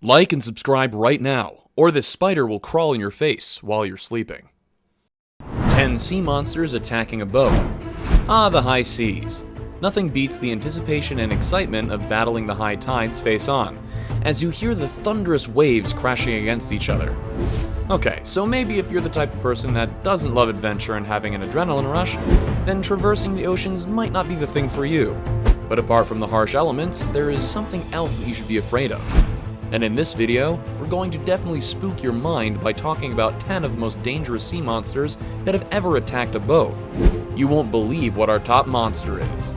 Like and subscribe right now, or this spider will crawl in your face while you're sleeping. 10 sea monsters attacking a boat. Ah, the high seas. Nothing beats the anticipation and excitement of battling the high tides face on, as you hear the thunderous waves crashing against each other. Okay, so maybe if you're the type of person that doesn't love adventure and having an adrenaline rush, then traversing the oceans might not be the thing for you. But apart from the harsh elements, there is something else that you should be afraid of. And in this video, we're going to definitely spook your mind by talking about 10 of the most dangerous sea monsters that have ever attacked a boat. You won't believe what our top monster is.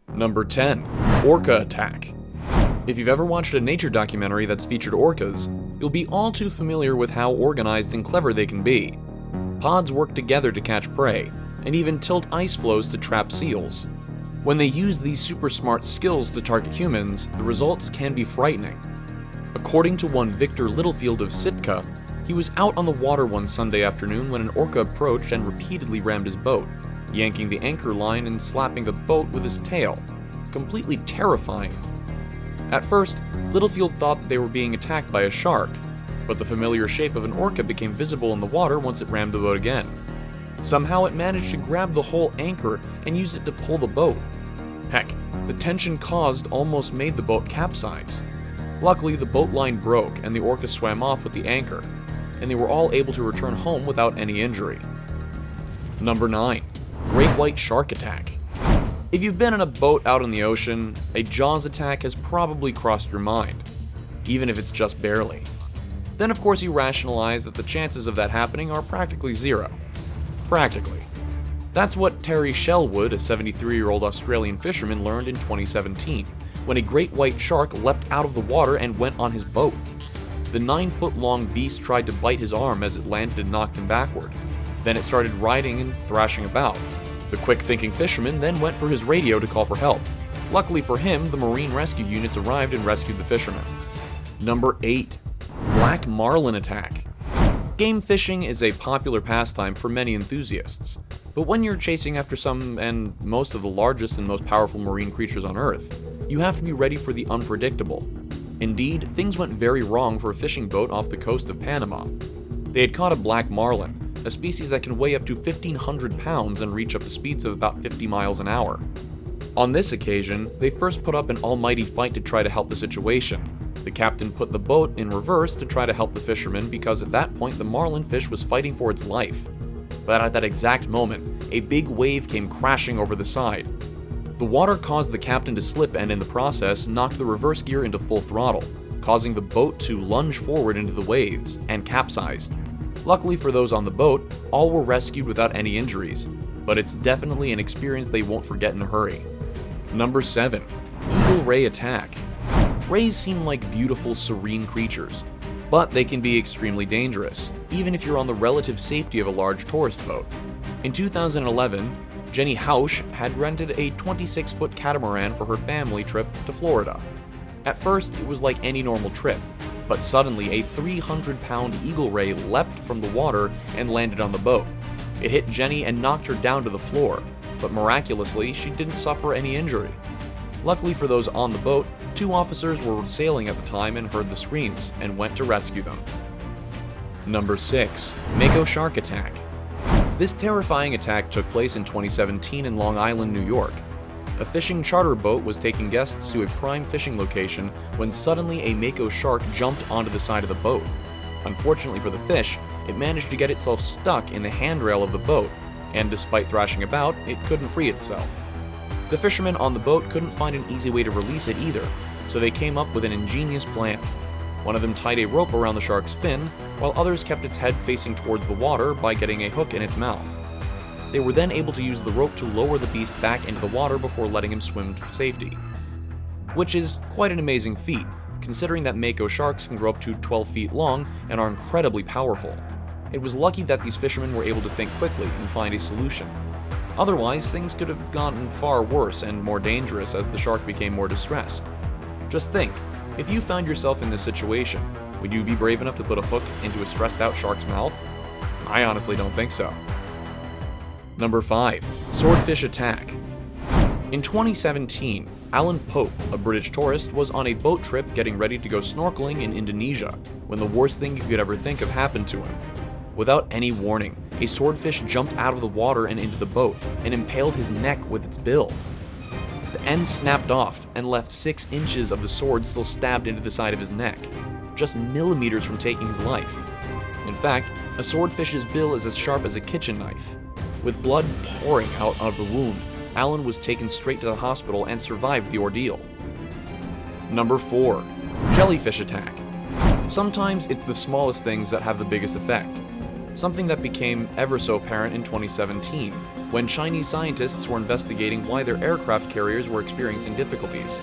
Number 10. Orca Attack. If you've ever watched a nature documentary that's featured orcas, you'll be all too familiar with how organized and clever they can be. Pods work together to catch prey, and even tilt ice floes to trap seals. When they use these super smart skills to target humans, the results can be frightening. According to one Victor Littlefield of Sitka, he was out on the water one Sunday afternoon when an orca approached and repeatedly rammed his boat, yanking the anchor line and slapping the boat with his tail. Completely terrifying. At first, Littlefield thought that they were being attacked by a shark, but the familiar shape of an orca became visible in the water once it rammed the boat again. Somehow it managed to grab the whole anchor and use it to pull the boat. Heck, the tension caused almost made the boat capsize. Luckily, the boat line broke and the orca swam off with the anchor, and they were all able to return home without any injury. Number 9. Great White Shark Attack. If you've been in a boat out in the ocean, a Jaws attack has probably crossed your mind, even if it's just barely. Then of course you rationalize that the chances of that happening are practically zero. Practically. That's what Terry Shellwood, a 73-year-old Australian fisherman, learned in 2017, when a great white shark leapt out of the water and went on his boat. The 9-foot-long beast tried to bite his arm as it landed and knocked him backward. Then it started riding and thrashing about. The quick-thinking fisherman then went for his radio to call for help. Luckily for him, the marine rescue units arrived and rescued the fisherman. Number 8. Black Marlin Attack. Game fishing is a popular pastime for many enthusiasts, but when you're chasing after some and most of the largest and most powerful marine creatures on Earth, you have to be ready for the unpredictable. Indeed, things went very wrong for a fishing boat off the coast of Panama. They had caught a black marlin, a species that can weigh up to 1,500 pounds and reach up to speeds of about 50 miles an hour. On this occasion, they first put up an almighty fight to try to help the situation. The captain put the boat in reverse to try to help the fisherman because at that point the marlin fish was fighting for its life. But at that exact moment, a big wave came crashing over the side. The water caused the captain to slip and in the process knocked the reverse gear into full throttle, causing the boat to lunge forward into the waves and capsized. Luckily for those on the boat, all were rescued without any injuries, but it's definitely an experience they won't forget in a hurry. Number 7. Eagle Ray Attack. Rays seem like beautiful, serene creatures, but they can be extremely dangerous, even if you're on the relative safety of a large tourist boat. In 2011, Jenny Hausch had rented a 26-foot catamaran for her family trip to Florida. At first, it was like any normal trip, but suddenly a 300-pound eagle ray leapt from the water and landed on the boat. It hit Jenny and knocked her down to the floor, but miraculously, she didn't suffer any injury. Luckily for those on the boat, 2 officers were sailing at the time and heard the screams and went to rescue them. Number 6. MAKO Shark Attack. This terrifying attack took place in 2017 in Long Island, New York. A fishing charter boat was taking guests to a prime fishing location when suddenly a MAKO shark jumped onto the side of the boat. Unfortunately for the fish, it managed to get itself stuck in the handrail of the boat, and despite thrashing about, it couldn't free itself. The fishermen on the boat couldn't find an easy way to release it either, so they came up with an ingenious plan. One of them tied a rope around the shark's fin, while others kept its head facing towards the water by getting a hook in its mouth. They were then able to use the rope to lower the beast back into the water before letting him swim to safety. Which is quite an amazing feat, considering that MAKO sharks can grow up to 12 feet long and are incredibly powerful. It was lucky that these fishermen were able to think quickly and find a solution. Otherwise, things could have gotten far worse and more dangerous as the shark became more distressed. Just think, if you found yourself in this situation, would you be brave enough to put a hook into a stressed out shark's mouth? I honestly don't think so. Number 5. Swordfish Attack. In 2017, Alan Pope, a British tourist, was on a boat trip getting ready to go snorkeling in Indonesia when the worst thing you could ever think of happened to him. Without any warning, a swordfish jumped out of the water and into the boat and impaled his neck with its bill. The end snapped off and left 6 inches of the sword still stabbed into the side of his neck, just millimeters from taking his life. In fact, a swordfish's bill is as sharp as a kitchen knife. With blood pouring out of the wound, Alan was taken straight to the hospital and survived the ordeal. Number 4. Jellyfish attack. Sometimes it's the smallest things that have the biggest effect. Something that became ever so apparent in 2017, when Chinese scientists were investigating why their aircraft carriers were experiencing difficulties.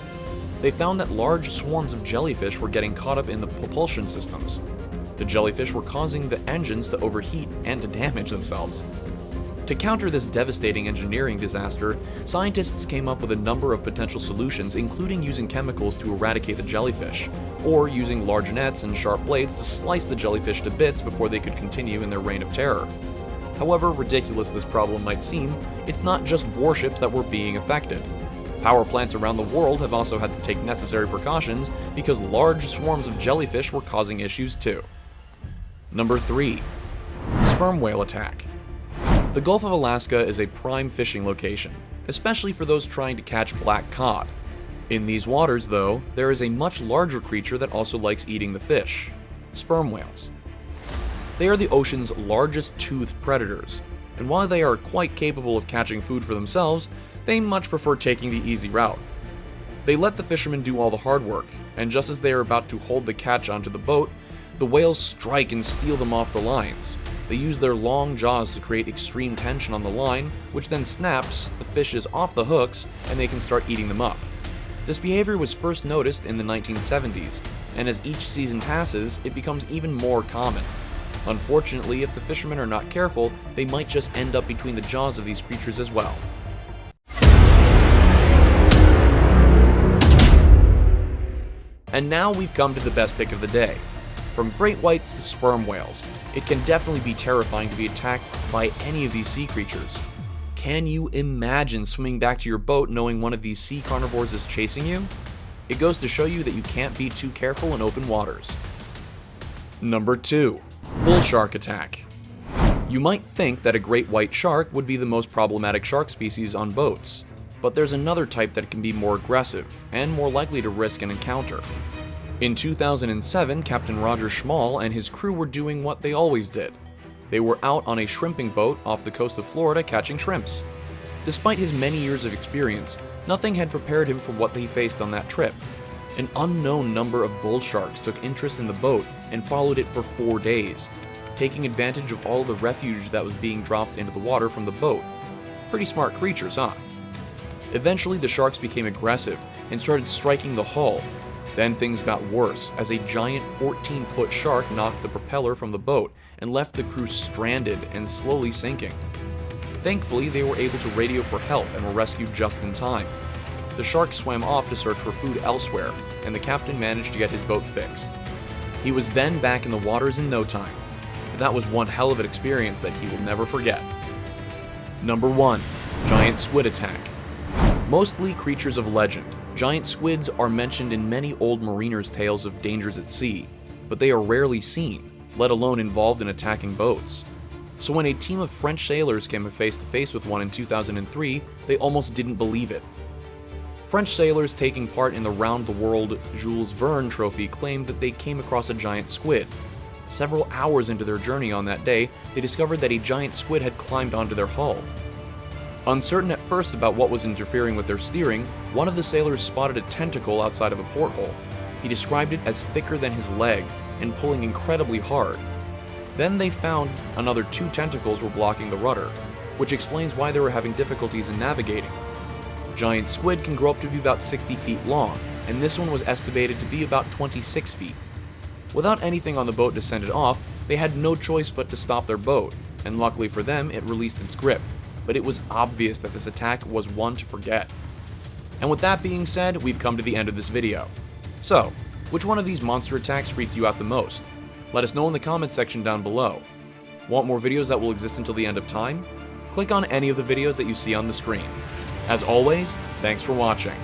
They found that large swarms of jellyfish were getting caught up in the propulsion systems. The jellyfish were causing the engines to overheat and to damage themselves. To counter this devastating engineering disaster, scientists came up with a number of potential solutions, including using chemicals to eradicate the jellyfish, or using large nets and sharp blades to slice the jellyfish to bits before they could continue in their reign of terror. However ridiculous this problem might seem, it's not just warships that were being affected. Power plants around the world have also had to take necessary precautions because large swarms of jellyfish were causing issues too. Number 3. Sperm whale attack. The Gulf of Alaska is a prime fishing location, especially for those trying to catch black cod. In these waters, though, there is a much larger creature that also likes eating the fish: sperm whales. They are the ocean's largest toothed predators, and while they are quite capable of catching food for themselves, they much prefer taking the easy route. They let the fishermen do all the hard work, and just as they are about to hold the catch onto the boat, the whales strike and steal them off the lines. They use their long jaws to create extreme tension on the line, which then snaps the fishes off the hooks and they can start eating them up. This behavior was first noticed in the 1970s, and as each season passes, it becomes even more common. Unfortunately, if the fishermen are not careful, they might just end up between the jaws of these creatures as well. And now we've come to the best pick of the day. From great whites to sperm whales, it can definitely be terrifying to be attacked by any of these sea creatures. Can you imagine swimming back to your boat knowing one of these sea carnivores is chasing you? It goes to show you that you can't be too careful in open waters. Number 2. Bull shark attack. You might think that a great white shark would be the most problematic shark species on boats, but there's another type that can be more aggressive and more likely to risk an encounter. In 2007, Captain Roger Schmall and his crew were doing what they always did. They were out on a shrimping boat off the coast of Florida catching shrimps. Despite his many years of experience, nothing had prepared him for what he faced on that trip. An unknown number of bull sharks took interest in the boat and followed it for 4 days, taking advantage of all the refuge that was being dropped into the water from the boat. Pretty smart creatures, huh? Eventually, the sharks became aggressive and started striking the hull. Then things got worse, as a giant 14-foot shark knocked the propeller from the boat and left the crew stranded and slowly sinking. Thankfully, they were able to radio for help and were rescued just in time. The shark swam off to search for food elsewhere, and the captain managed to get his boat fixed. He was then back in the waters in no time. That was one hell of an experience that he will never forget. Number 1. Giant squid attack. Mostly creatures of legend, giant squids are mentioned in many old mariners' tales of dangers at sea, but they are rarely seen, let alone involved in attacking boats. So when a team of French sailors came face to face with one in 2003, they almost didn't believe it. French sailors taking part in the Round the World Jules Verne trophy claimed that they came across a giant squid. Several hours into their journey on that day, they discovered that a giant squid had climbed onto their hull. Uncertain at first about what was interfering with their steering, one of the sailors spotted a tentacle outside of a porthole. He described it as thicker than his leg and pulling incredibly hard. Then they found another 2 tentacles were blocking the rudder, which explains why they were having difficulties in navigating. Giant squid can grow up to be about 60 feet long, and this one was estimated to be about 26 feet. Without anything on the boat to send it off, they had no choice but to stop their boat, and luckily for them, it released its grip. But it was obvious that this attack was one to forget. And with that being said, we've come to the end of this video. So, which one of these monster attacks freaked you out the most? Let us know in the comments section down below. Want more videos that will exist until the end of time? Click on any of the videos that you see on the screen. As always, thanks for watching.